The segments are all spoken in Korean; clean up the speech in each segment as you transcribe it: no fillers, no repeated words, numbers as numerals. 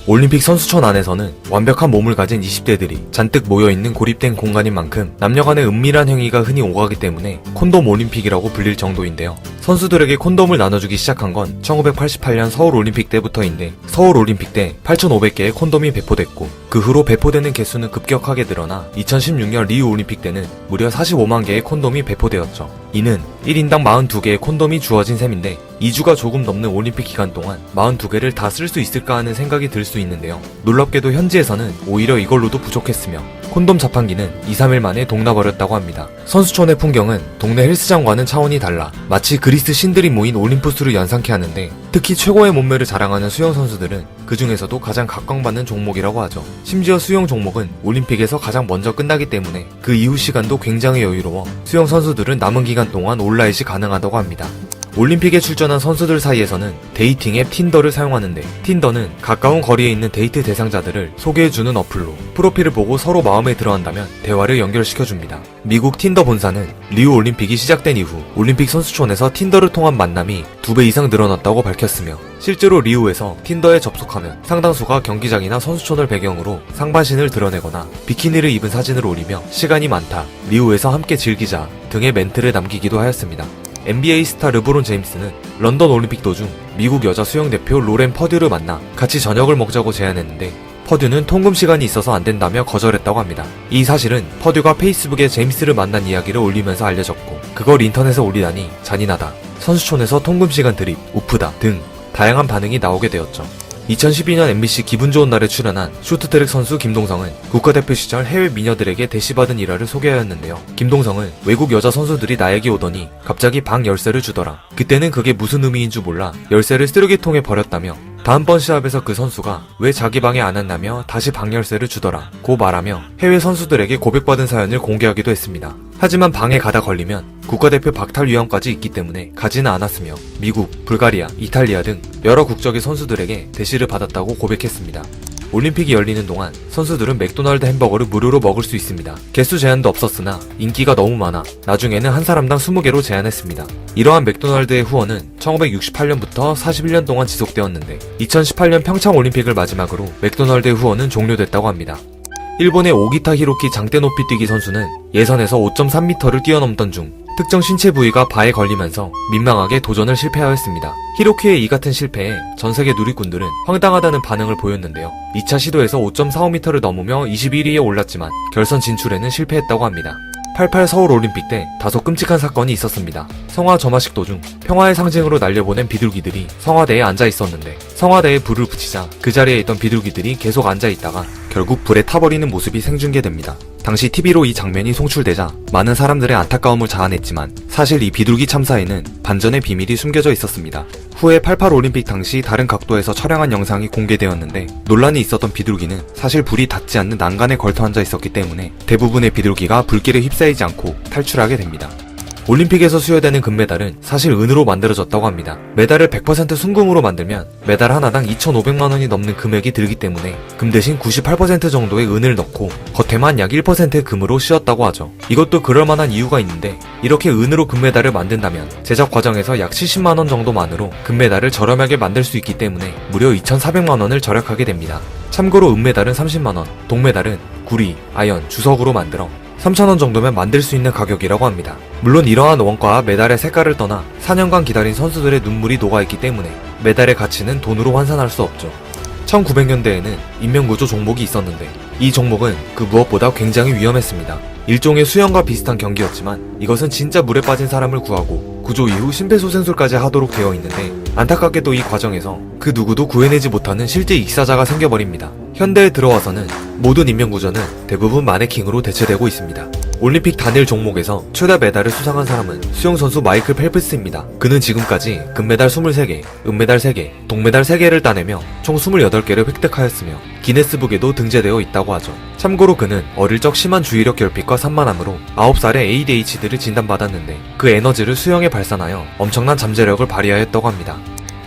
올림픽 선수촌 안에서는 완벽한 몸을 가진 20대들이 잔뜩 모여있는 고립된 공간인 만큼 남녀 간의 은밀한 행위가 흔히 오가기 때문에 콘돔 올림픽이라고 불릴 정도인데요. 선수들에게 콘돔을 나눠주기 시작한 건 1988년 서울 올림픽 때부터인데, 서울 올림픽 때 8,500개의 콘돔이 배포됐고 그 후로 배포되는 개수는 급격하게 늘어나 2016년 리우 올림픽 때는 무려 45만 개의 콘돔이 배포되었죠. 이는 1인당 42개의 콘돔이 주어진 셈인데, 2주가 조금 넘는 올림픽 기간 동안 42개를 다 쓸 수 있을까 하는 생각이 들 수 있는데요. 놀랍게도 현지에서는 오히려 이걸로도 부족했으며 콘돔 자판기는 2-3일 만에 동나버렸다고 합니다. 선수촌의 풍경은 동네 헬스장과는 차원이 달라 마치 그리스 신들이 모인 올림푸스를 연상케 하는데, 특히 최고의 몸매를 자랑하는 수영 선수들은 그 중에서도 가장 각광받는 종목이라고 하죠. 심지어 수영 종목은 올림픽에서 가장 먼저 끝나기 때문에 그 이후 시간도 굉장히 여유로워 수영 선수들은 남은 기간 동안 온라잇이 가능하다고 합니다. 올림픽에 출전한 선수들 사이에서는 데이팅 앱 틴더를 사용하는데, 틴더는 가까운 거리에 있는 데이트 대상자들을 소개해주는 어플로 프로필을 보고 서로 마음에 들어한다면 대화를 연결시켜줍니다. 미국 틴더 본사는 리우 올림픽이 시작된 이후 올림픽 선수촌에서 틴더를 통한 만남이 2배 이상 늘어났다고 밝혔으며, 실제로 리우에서 틴더에 접속하면 상당수가 경기장이나 선수촌을 배경으로 상반신을 드러내거나 비키니를 입은 사진을 올리며 시간이 많다, 리우에서 함께 즐기자 등의 멘트를 남기기도 하였습니다. NBA 스타 르브론 제임스는 런던 올림픽 도중 미국 여자 수영 대표 로렌 퍼듀를 만나 같이 저녁을 먹자고 제안했는데, 퍼듀는 통금 시간이 있어서 안 된다며 거절했다고 합니다. 이 사실은 퍼듀가 페이스북에 제임스를 만난 이야기를 올리면서 알려졌고, 그걸 인터넷에 올리다니 잔인하다, 선수촌에서 통금 시간 드립, 우프다 등 다양한 반응이 나오게 되었죠. 2012년 MBC 기분 좋은 날에 출연한 쇼트트랙 선수 김동성은 국가대표 시절 해외 미녀들에게 대시받은 일화를 소개하였는데요. 김동성은 외국 여자 선수들이 나에게 오더니 갑자기 방 열쇠를 주더라. 그때는 그게 무슨 의미인 줄 몰라 열쇠를 쓰레기통에 버렸다며, 다음번 시합에서 그 선수가 왜 자기 방에 안 왔냐며 다시 방 열쇠를 주더라 고 말하며 해외 선수들에게 고백받은 사연을 공개하기도 했습니다. 하지만 방에 가다 걸리면 국가대표 박탈 위험까지 있기 때문에 가지는 않았으며, 미국, 불가리아, 이탈리아 등 여러 국적의 선수들에게 대시를 받았다고 고백했습니다. 올림픽이 열리는 동안 선수들은 맥도날드 햄버거를 무료로 먹을 수 있습니다. 개수 제한도 없었으나 인기가 너무 많아 나중에는 한 사람당 20개로 제한했습니다. 이러한 맥도날드의 후원은 1968년부터 41년 동안 지속되었는데, 2018년 평창 올림픽을 마지막으로 맥도날드의 후원은 종료됐다고 합니다. 일본의 오기타 히로키 장대 높이 뛰기 선수는 예선에서 5.3m를 뛰어넘던 중 특정 신체 부위가 바에 걸리면서 민망하게 도전을 실패하였습니다. 히로키의 이 같은 실패에 전세계 누리꾼들은 황당하다는 반응을 보였는데요. 2차 시도에서 5.45m를 넘으며 21위에 올랐지만 결선 진출에는 실패했다고 합니다. 88 서울 올림픽 때 다소 끔찍한 사건이 있었습니다. 성화 점화식 도중 평화의 상징으로 날려보낸 비둘기들이 성화대에 앉아 있었는데, 성화대에 불을 붙이자 그 자리에 있던 비둘기들이 계속 앉아 있다가 결국 불에 타버리는 모습이 생중계됩니다. 당시 TV로 이 장면이 송출되자 많은 사람들의 안타까움을 자아냈지만, 사실 이 비둘기 참사에는 반전의 비밀이 숨겨져 있었습니다. 후에 88 올림픽 당시 다른 각도에서 촬영한 영상이 공개되었는데, 논란이 있었던 비둘기는 사실 불이 닿지 않는 난간에 걸터 앉아 있었기 때문에 대부분의 비둘기가 불길에 휩싸이지 않고 탈출하게 됩니다. 올림픽에서 수여되는 금메달은 사실 은으로 만들어졌다고 합니다. 메달을 100% 순금으로 만들면 메달 하나당 2,500만원이 넘는 금액이 들기 때문에 금 대신 98% 정도의 은을 넣고 겉에만 약 1%의 금으로 씌웠다고 하죠. 이것도 그럴만한 이유가 있는데, 이렇게 은으로 금메달을 만든다면 제작 과정에서 약 70만원 정도만으로 금메달을 저렴하게 만들 수 있기 때문에 무려 2,400만원을 절약하게 됩니다. 참고로 은메달은 30만원, 동메달은 구리, 아연, 주석으로 만들어 3,000원 정도면 만들 수 있는 가격이라고 합니다. 물론 이러한 원가와 메달의 색깔을 떠나 4년간 기다린 선수들의 눈물이 녹아있기 때문에 메달의 가치는 돈으로 환산할 수 없죠. 1900년대에는 인명구조 종목이 있었는데, 이 종목은 그 무엇보다 굉장히 위험했습니다. 일종의 수영과 비슷한 경기였지만 이것은 진짜 물에 빠진 사람을 구하고 구조 이후 심폐소생술까지 하도록 되어 있는데, 안타깝게도 이 과정에서 그 누구도 구해내지 못하는 실제 익사자가 생겨버립니다. 현대에 들어와서는 모든 인명구조는 대부분 마네킹으로 대체되고 있습니다. 올림픽 단일 종목에서 최다 메달을 수상한 사람은 수영선수 마이클 펠프스입니다. 그는 지금까지 금메달 23개, 은메달 3개, 동메달 3개를 따내며 총 28개를 획득하였으며 기네스북에도 등재되어 있다고 하죠. 참고로 그는 어릴 적 심한 주의력 결핍과 산만함으로 9살에 ADHD를 진단받았는데, 그 에너지를 수영에 발산하여 엄청난 잠재력을 발휘하였다고 합니다.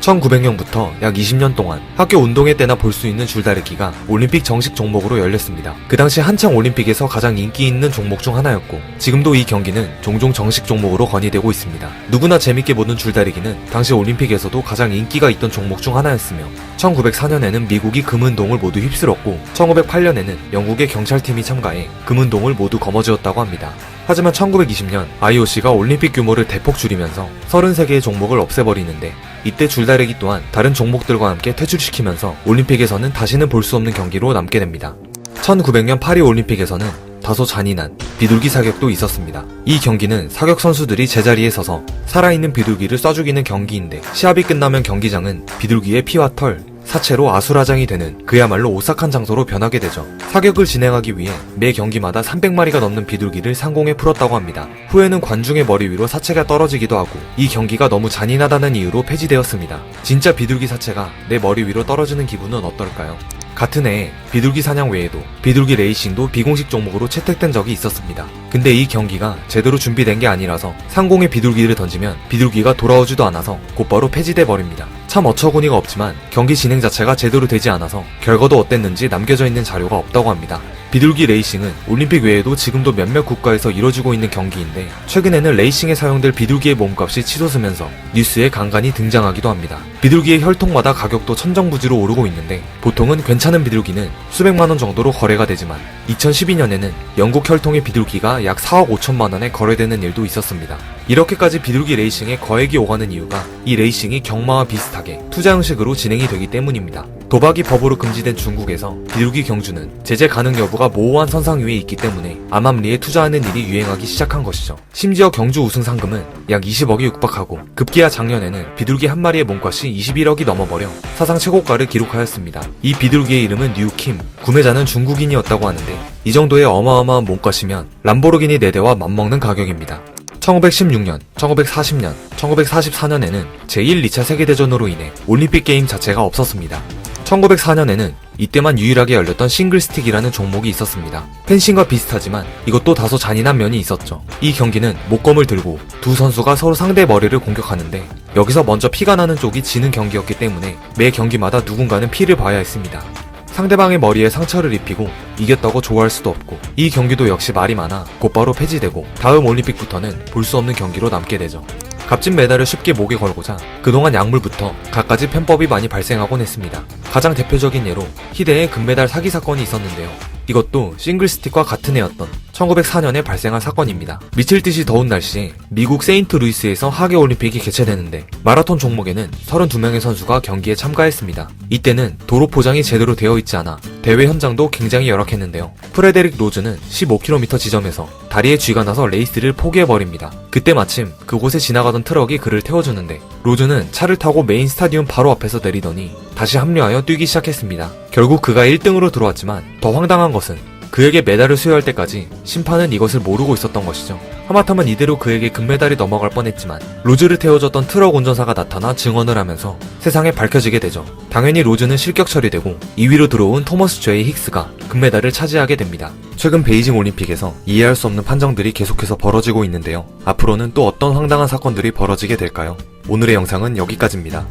1900년부터 약 20년 동안 학교 운동회 때나 볼 수 있는 줄다리기가 올림픽 정식 종목으로 열렸습니다. 그 당시 한창 올림픽에서 가장 인기 있는 종목 중 하나였고, 지금도 이 경기는 종종 정식 종목으로 건의되고 있습니다. 누구나 재밌게 보는 줄다리기는 당시 올림픽에서도 가장 인기가 있던 종목 중 하나였으며, 1904년에는 미국이 금은동을 모두 휩쓸었고 1908년에는 영국의 경찰팀이 참가해 금은동을 모두 거머쥐었다고 합니다. 하지만 1920년 IOC가 올림픽 규모를 대폭 줄이면서 33개의 종목을 없애버리는데 이때 줄다리기 또한 다른 종목들과 함께 퇴출시키면서 올림픽에서는 다시는 볼 수 없는 경기로 남게 됩니다. 1900년 파리 올림픽에서는 다소 잔인한 비둘기 사격도 있었습니다. 이 경기는 사격 선수들이 제자리에 서서 살아있는 비둘기를 쏴 죽이는 경기인데 시합이 끝나면 경기장은 비둘기의 피와 털, 사체로 아수라장이 되는 그야말로 오싹한 장소로 변하게 되죠. 사격을 진행하기 위해 매 경기마다 300마리가 넘는 비둘기를 상공에 풀었다고 합니다. 후에는 관중의 머리 위로 사체가 떨어지기도 하고 이 경기가 너무 잔인하다는 이유로 폐지되었습니다. 진짜 비둘기 사체가 내 머리 위로 떨어지는 기분은 어떨까요? 같은 해에 비둘기 사냥 외에도 비둘기 레이싱도 비공식 종목으로 채택된 적이 있었습니다. 근데 이 경기가 제대로 준비된 게 아니라서 상공에 비둘기를 던지면 비둘기가 돌아오지도 않아서 곧바로 폐지돼 버립니다. 참 어처구니가 없지만 경기 진행 자체가 제대로 되지 않아서 결과도 어땠는지 남겨져 있는 자료가 없다고 합니다. 비둘기 레이싱은 올림픽 외에도 지금도 몇몇 국가에서 이뤄지고 있는 경기인데 최근에는 레이싱에 사용될 비둘기의 몸값이 치솟으면서 뉴스에 간간히 등장하기도 합니다. 비둘기의 혈통마다 가격도 천정부지로 오르고 있는데 보통은 괜찮은 비둘기는 수백만원 정도로 거래가 되지만 2012년에는 영국 혈통의 비둘기가 약 4억 5천만 원에 거래되는 일도 있었습니다. 이렇게까지 비둘기 레이싱에 거액이 오가는 이유가 이 레이싱이 경마와 비슷하게 투자 형식으로 진행이 되기 때문입니다. 도박이 법으로 금지된 중국에서 비둘기 경주는 제재 가능 여부가 모호한 선상 위에 있기 때문에 암암리에 투자하는 일이 유행하기 시작한 것이죠. 심지어 경주 우승 상금은 약 20억이 육박하고 급기야 작년에는 비둘기 한 마리의 몸값이 21억이 넘어버려 사상 최고가를 기록하였습니다. 이 비둘기의 이름은 뉴킴, 구매자는 중국인이었다고 하는데 이 정도의 어마어마한 몸값이면 람보르기니 4대와 맞먹는 가격입니다. 1916년, 1940년, 1944년에는 제1, 2차 세계대전으로 인해 올림픽 게임 자체가 없었습니다. 1904년에는 이때만 유일하게 열렸던 싱글스틱이라는 종목이 있었습니다. 펜싱과 비슷하지만 이것도 다소 잔인한 면이 있었죠. 이 경기는 목검을 들고 두 선수가 서로 상대의 머리를 공격하는데 여기서 먼저 피가 나는 쪽이 지는 경기였기 때문에 매 경기마다 누군가는 피를 봐야 했습니다. 상대방의 머리에 상처를 입히고 이겼다고 좋아할 수도 없고 이 경기도 역시 말이 많아 곧바로 폐지되고 다음 올림픽부터는 볼 수 없는 경기로 남게 되죠. 값진 메달을 쉽게 목에 걸고자 그동안 약물부터 갖가지 편법이 많이 발생하곤 했습니다. 가장 대표적인 예로 희대의 금메달 사기 사건이 있었는데요. 이것도 싱글스틱과 같은 해였던 1904년에 발생한 사건입니다. 미칠 듯이 더운 날씨에 미국 세인트루이스에서 하계올림픽이 개최되는데 마라톤 종목에는 32명의 선수가 경기에 참가했습니다. 이때는 도로 포장이 제대로 되어 있지 않아 대회 현장도 굉장히 열악했는데요. 프레데릭 로즈는 15km 지점에서 다리에 쥐가 나서 레이스를 포기해버립니다. 그때 마침 그곳에 지나가던 트럭이 그를 태워주는데 로즈는 차를 타고 메인 스타디움 바로 앞에서 내리더니 다시 합류하여 뛰기 시작했습니다. 결국 그가 1등으로 들어왔지만 더 황당한 것은 그에게 메달을 수여할 때까지 심판은 이것을 모르고 있었던 것이죠. 하마터면 이대로 그에게 금메달이 넘어갈 뻔했지만 로즈를 태워줬던 트럭 운전사가 나타나 증언을 하면서 세상에 밝혀지게 되죠. 당연히 로즈는 실격 처리되고 2위로 들어온 토머스 제이 힉스가 금메달을 차지하게 됩니다. 최근 베이징 올림픽에서 이해할 수 없는 판정들이 계속해서 벌어지고 있는데요. 앞으로는 또 어떤 황당한 사건들이 벌어지게 될까요? 오늘의 영상은 여기까지입니다.